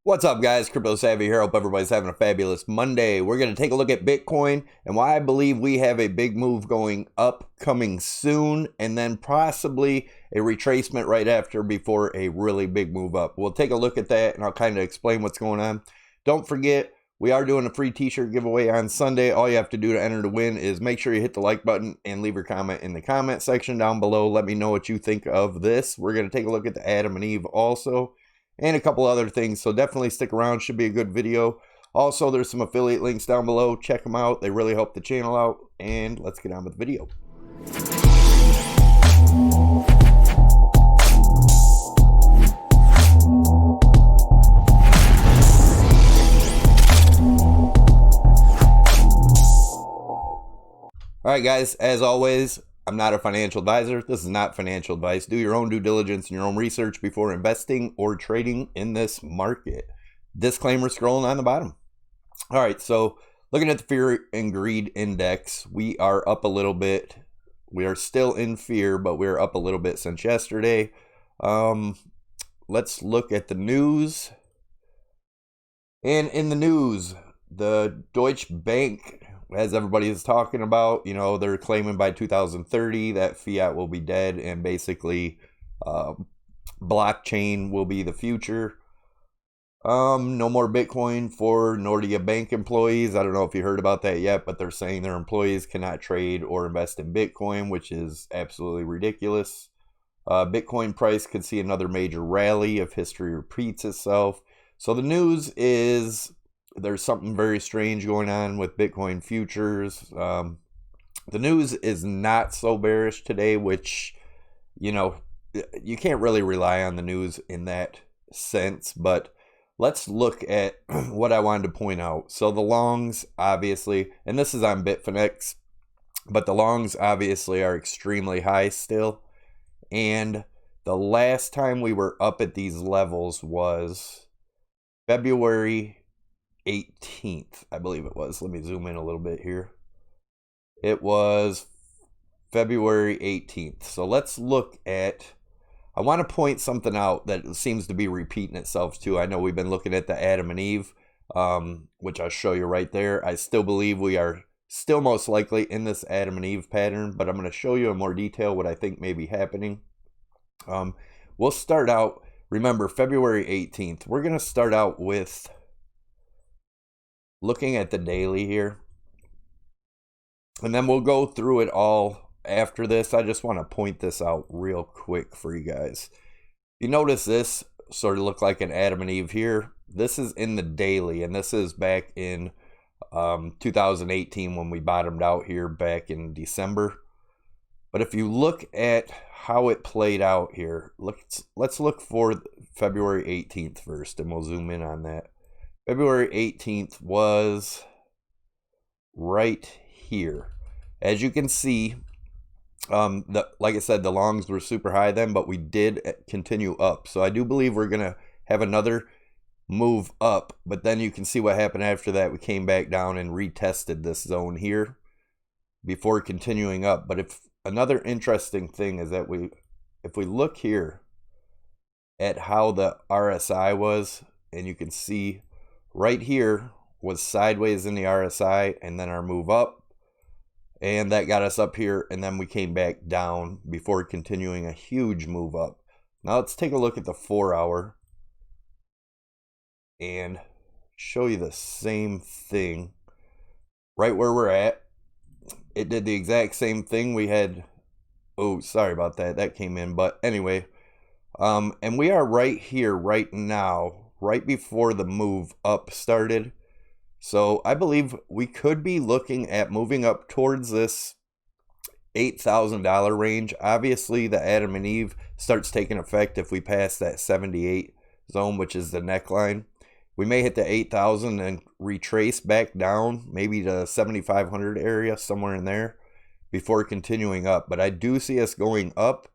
What's up, guys? CryptoSavy here. Hope everybody's having a fabulous Monday. We're going to take a look at Bitcoin and why I believe we have a big move going up coming soon, and then possibly a retracement right after before a really big move up. We'll take a look at that and I'll kind of explain what's going on. Don't forget, we are doing a free t-shirt giveaway on Sunday. All you have to do to enter to win is make sure you hit the like button and leave your comment in the comment section down below. Let me know what you think of this. We're going to take a look at the Adam and Eve also, and a couple other things, so definitely stick around. Should be a good video. Also, there's some affiliate links down below. Check them out. They really help the channel out. And let's get on with the video. All right, guys, as always, I'm not a financial advisor. This is not financial advice. Do your own due diligence and your own research before investing or trading in this market. Disclaimer scrolling on the bottom. All right, so looking at the fear and greed index, we are up a little bit. We are still in fear, but we're up a little bit since yesterday. Let's look at the news. And in the news, the Deutsche Bank, as everybody is talking about, you know, they're claiming by 2030 that fiat will be dead and basically blockchain will be the future. No more Bitcoin for Nordea Bank employees. I don't know if you heard about that yet, but they're saying their employees cannot trade or invest in Bitcoin, which is absolutely ridiculous. Bitcoin price could see another major rally if history repeats itself. So the news is there's something very strange going on with Bitcoin futures. The news is not so bearish today, which, you know, you can't really rely on the news in that sense. But let's look at what I wanted to point out. So the longs, obviously, and this is on Bitfinex, but the longs obviously are extremely high still. And the last time we were up at these levels was February 18th, I believe it was. Let me zoom in a little bit here. It was February 18th. So let's look at, I want to point something out that seems to be repeating itself too. I know we've been looking at the Adam and Eve, which I'll show you right there. I still believe we are still most likely in this Adam and Eve pattern, but I'm going to show you in more detail what I think may be happening. We'll start out, remember, February 18th. We're going to start out with looking at the daily here, and then we'll go through it all after this. I just want to point this out real quick for you guys. You notice this sort of look like an Adam and Eve here. This is in the daily, and this is back in 2018 when we bottomed out here back in December. But if you look at how it played out here, let's look for February 18th first, and we'll zoom in on that. February 18th was right here. As you can see, like I said, the longs were super high then, but we did continue up. So I do believe we're going to have another move up, but then you can see what happened after that. We came back down and retested this zone here before continuing up. But if another interesting thing is that if we look here at how the RSI was, and you can see right here was sideways in the RSI, and then our move up, and that got us up here, and then we came back down before continuing a huge move up. Now let's take a look at the 4 hour and show you the same thing right where we're at. It did the exact same thing. We had, oh, sorry about that, that came in, but anyway, and we are right here right now, right before the move up started. So I believe we could be looking at moving up towards this $8,000 range. Obviously, the Adam and Eve starts taking effect if we pass that 78 zone, which is the neckline. We may hit the 8,000 and retrace back down, maybe to 7,500 area, somewhere in there, before continuing up. But I do see us going up,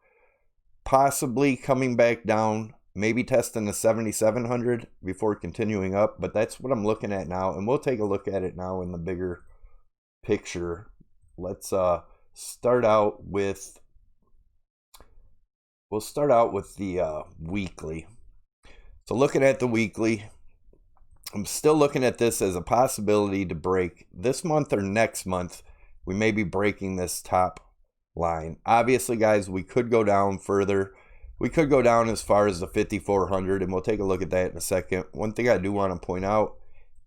possibly coming back down, maybe testing the 7,700 before continuing up. But that's what I'm looking at now, and we'll take a look at it now in the bigger picture. Let's start out with We'll start out with the weekly. So looking at the weekly, I'm still looking at this as a possibility to break this month or next month. We may be breaking this top line. Obviously, guys, we could go down further. We could go down as far as the 5,400, and we'll take a look at that in a second. One thing I do want to point out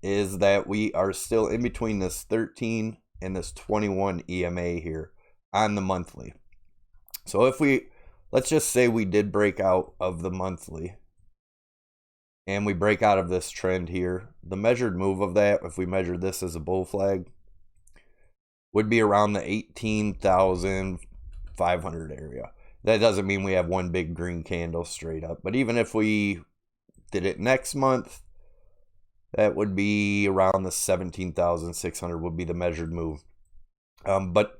is that we are still in between this 13 and this 21 EMA here on the monthly. So if we, let's just say we did break out of the monthly and we break out of this trend here, the measured move of that, if we measure this as a bull flag, would be around the 18,500 area. That doesn't mean we have one big green candle straight up, but even if we did it next month, that would be around the 17,600 would be the measured move. But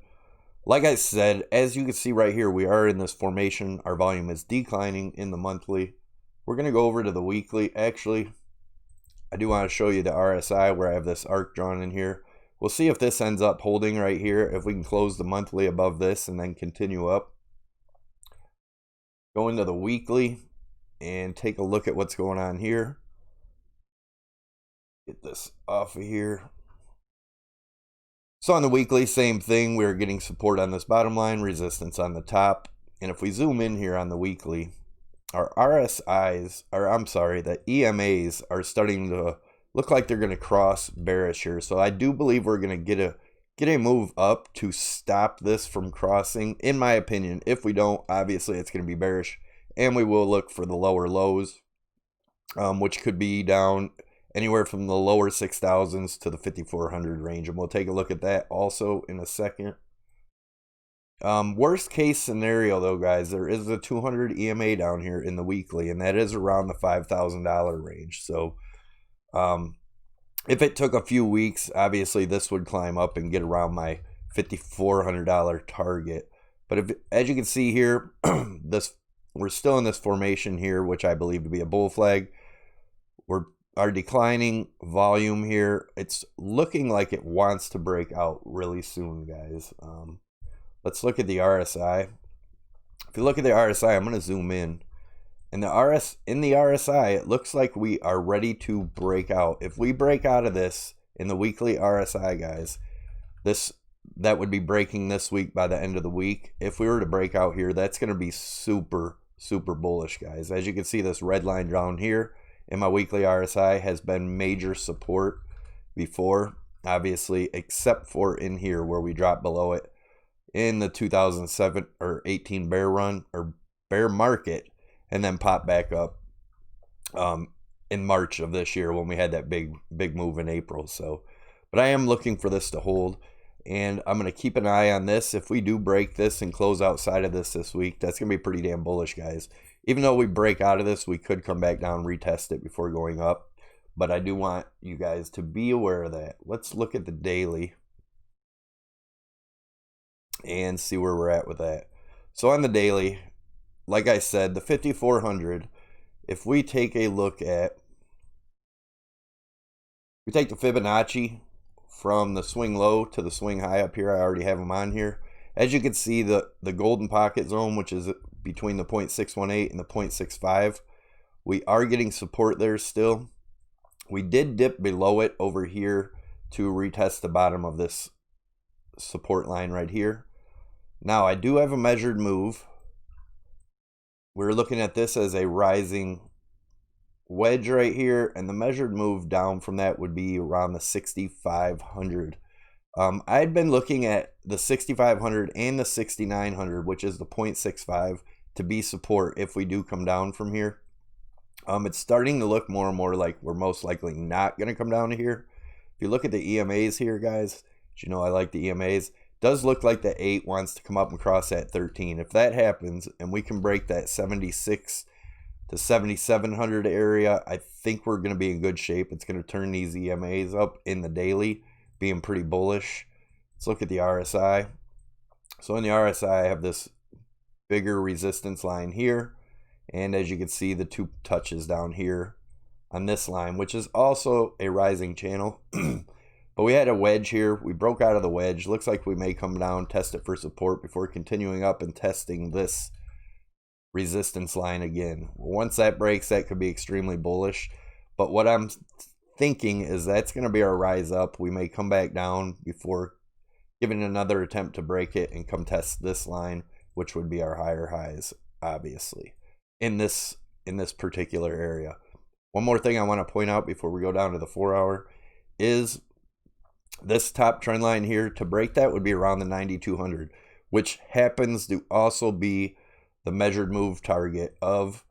like I said, as you can see right here, we are in this formation. Our volume is declining in the monthly. We're going to go over to the weekly. Actually, I do want to show you the RSI where I have this arc drawn in here. We'll see if this ends up holding right here, if we can close the monthly above this and then continue up. Go into the weekly and take a look at what's going on here. Get this off of here. So on the weekly, same thing. We're getting support on this bottom line, resistance on the top. And if we zoom in here on the weekly, our RSIs, or I'm sorry, the EMAs are starting to look like they're going to cross bearish here. So I do believe we're going to get a move up to stop this from crossing, in my opinion. If we don't, obviously it's going to be bearish, and we will look for the lower lows, which could be down anywhere from the lower 6,000s to the 5,400 range, and we'll take a look at that also in a second. Worst case scenario though, guys, there is a 200 EMA down here in the weekly, and that is around the $5,000 range. So if it took a few weeks, obviously this would climb up and get around my $5,400 target. But if, as you can see here, we're still in this formation here, which I believe to be a bull flag. Our declining volume here, it's looking like it wants to break out really soon, guys. Let's look at the RSI. If you look at the RSI, I'm going to zoom in. In the RSI, it looks like we are ready to break out. If we break out of this in the weekly RSI, guys, that would be breaking this week by the end of the week. If we were to break out here, that's going to be super, super bullish, guys. As you can see, this red line down here in my weekly RSI has been major support before, obviously, except for in here where we dropped below it in the 2007 or 18 bear run or bear market, and then pop back up in March of this year when we had that big move in April. So, but I am looking for this to hold, and I'm going to keep an eye on this. If we do break this and close outside of this week, that's going to be pretty damn bullish, guys. Even though we break out of this, we could come back down, retest it before going up. But I do want you guys to be aware of that. Let's look at the daily and see where we're at with that. So on the daily, like I said, the 5,400, if we take a look at, we take the Fibonacci from the swing low to the swing high up here. I already have them on here. As you can see, the golden pocket zone, which is between the 0.618 and the 0.65, we are getting support there still. We did dip below it over here to retest the bottom of this support line right here. Now I do have a measured move. We're looking at this as a rising wedge right here, and the measured move down from that would be around the 6,500. I'd been looking at the 6,500 and the 6,900, which is the 0.65, to be support if we do come down from here. It's starting to look more and more like we're most likely not going to come down to here. If you look at the EMAs here, guys, you know I like the EMAs. Does look like the 8 wants to come up and cross that 13. If that happens and we can break that 76 to 7,700 area, I think we're going to be in good shape. It's going to turn these EMAs up in the daily, being pretty bullish. Let's look at the RSI. So in the RSI, I have this bigger resistance line here, and as you can see, the 2 touches down here on this line, which is also a rising channel. But we had a wedge here. We broke out of the wedge. Looks like we may come down, test it for support before continuing up and testing this resistance line again. Once that breaks, that could be extremely bullish. But what I'm thinking is that's going to be our rise up. We may come back down before giving another attempt to break it and come test this line, which would be our higher highs, obviously, in this particular area. One more thing I want to point out before we go down to the 4 hour is this top trend line here. To break that would be around the 9200, which happens to also be the measured move target of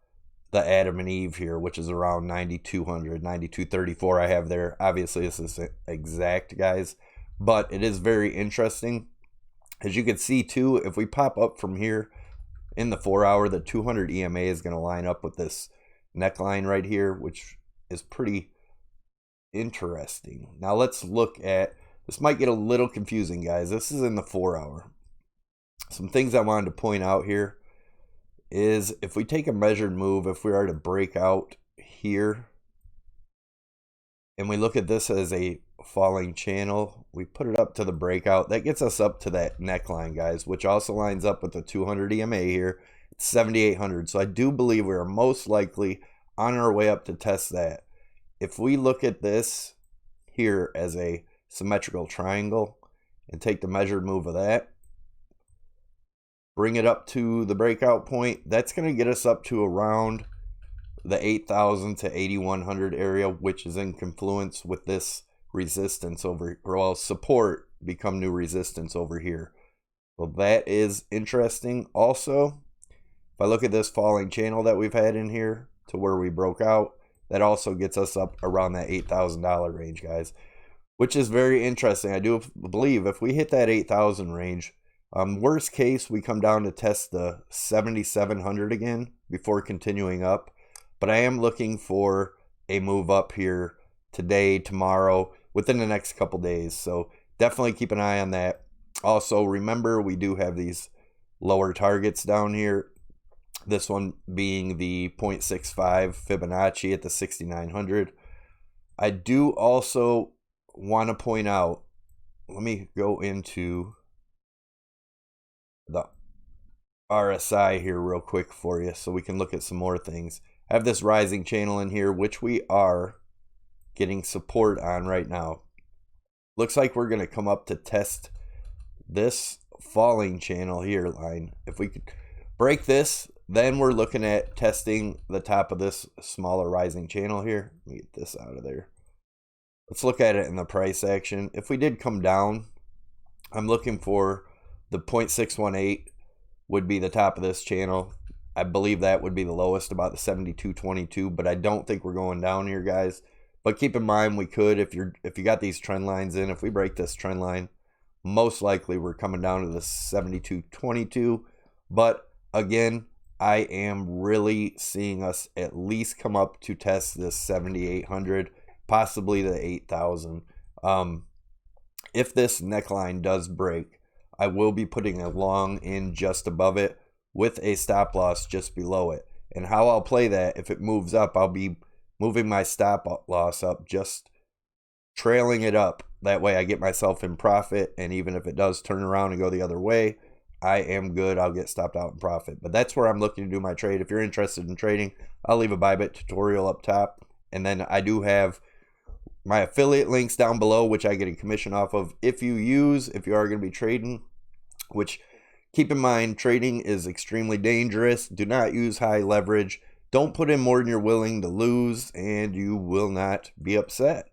the Adam and Eve here, which is around 9200, 9234 I have there. Obviously this is exact, guys, but it is very interesting. As you can see too, if we pop up from here in the 4 hour, the 200 EMA is going to line up with this neckline right here, which is pretty interesting. Now let's look at, this might get a little confusing, guys. This is in the 4 hour. Some things I wanted to point out here is if we take a measured move, if we are to break out here and we look at this as a falling channel, we put it up to the breakout, that gets us up to that neckline, guys, which also lines up with the 200 EMA here. It's 7800. So I do believe we are most likely on our way up to test that. If we look at this here as a symmetrical triangle and take the measured move of that, bring it up to the breakout point, that's going to get us up to around the 8,000 to 8,100 area, which is in confluence with this resistance over, or support become new resistance over here. So that is interesting. Also, if I look at this falling channel that we've had in here to where we broke out, that also gets us up around that $8,000 range, guys, which is very interesting. I do believe if we hit that 8,000 range, worst case, we come down to test the 7,700 again before continuing up. But I am looking for a move up here today, tomorrow, within the next couple days. So definitely keep an eye on that. Also, remember, we do have these lower targets down here. This one being the 0.65 Fibonacci at the 6,900. I do also want to point out, let me go into the RSI here real quick for you so we can look at some more things. I have this rising channel in here, which we are getting support on right now. Looks like we're going to come up to test this falling channel here line. If we could break this, then we're looking at testing the top of this smaller rising channel here. Let me get this out of there. Let's look at it in the price action. If we did come down, I'm looking for the 0.618 would be the top of this channel. I believe that would be the lowest, about the 7222, but I don't think we're going down here, guys. But keep in mind, we could, if you got these trend lines in, if we break this trend line, most likely we're coming down to the 7222. But again, I am really seeing us at least come up to test this 7,800, possibly the 8,000. If this neckline does break, I will be putting a long in just above it with a stop loss just below it. And how I'll play that, if it moves up, I'll be moving my stop loss up, just trailing it up. That way I get myself in profit, and even if it does turn around and go the other way, I am good. I'll get stopped out in profit. But that's where I'm looking to do my trade. If you're interested in trading, I'll leave a Bybit tutorial up top. And then I do have my affiliate links down below, which I get a commission off of if you are going to be trading, which keep in mind, trading is extremely dangerous. Do not use high leverage. Don't put in more than you're willing to lose, and you will not be upset.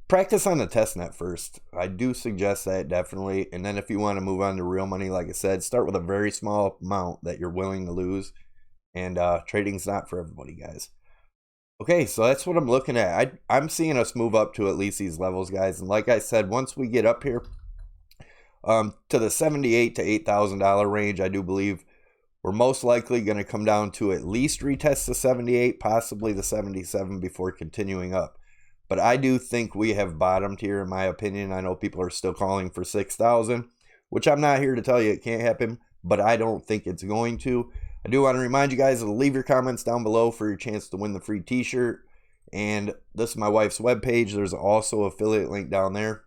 Practice on the testnet first. I do suggest that, definitely. And then if you want to move on to real money, like I said, start with a very small amount that you're willing to lose. And trading's not for everybody, guys. Okay, so that's what I'm looking at. I'm seeing us move up to at least these levels, guys. And like I said, once we get up here to the $78,000 to $8,000 range, I do believe we're most likely going to come down to at least retest the 78, possibly the 77 before continuing up. But I do think we have bottomed here, in my opinion. I know people are still calling for 6,000, which I'm not here to tell you it can't happen, but I don't think it's going to. I do want to remind you guys to leave your comments down below for your chance to win the free t-shirt. And this is my wife's webpage. There's also an affiliate link down there.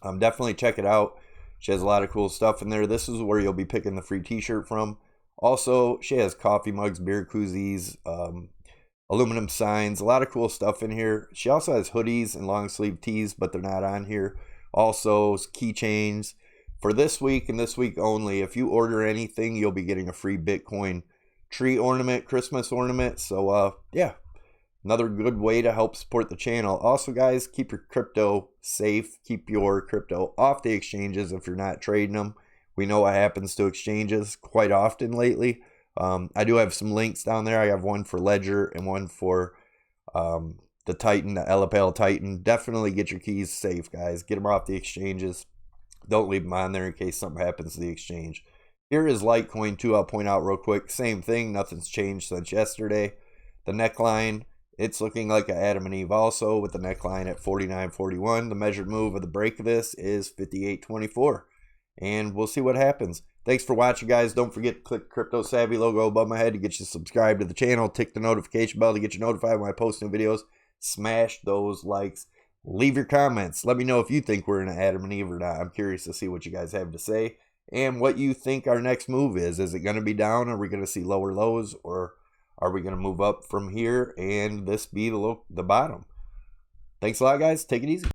Definitely check it out. She has a lot of cool stuff in there. This is where you'll be picking the free t-shirt from. Also, she has coffee mugs, beer koozies, a aluminum signs, a lot of cool stuff in here. She also has hoodies and long sleeve tees, but they're not on here. Also keychains. For this week and this week only, if you order anything, you'll be getting a free Bitcoin tree ornament, Christmas ornament. So yeah, another good way to help support the channel. Also guys, keep your crypto safe. Keep your crypto off the exchanges if you're not trading them. We know what happens to exchanges quite often lately. I do have some links down there. I have one for Ledger and one for the Titan, the ELLIPAL Titan. Definitely get your keys safe, guys. Get them off the exchanges. Don't leave them on there in case something happens to the exchange. Here is Litecoin too. I'll point out real quick. Same thing. Nothing's changed since yesterday. The neckline, it's looking like an Adam and Eve also, with the neckline at 49.41. The measured move of the break of this is 58.24. And we'll see what happens. Thanks for watching, guys. Don't forget to click CryptoSavy logo above my head to get you subscribed to the channel. Tick the notification bell to get you notified when I post new videos. Smash those likes. Leave your comments. Let me know if you think we're in an Adam and Eve or not. I'm curious to see what you guys have to say and what you think our next move is. Is it going to be down? Are we going to see lower lows? Or are we going to move up from here and this be the bottom? Thanks a lot, guys. Take it easy.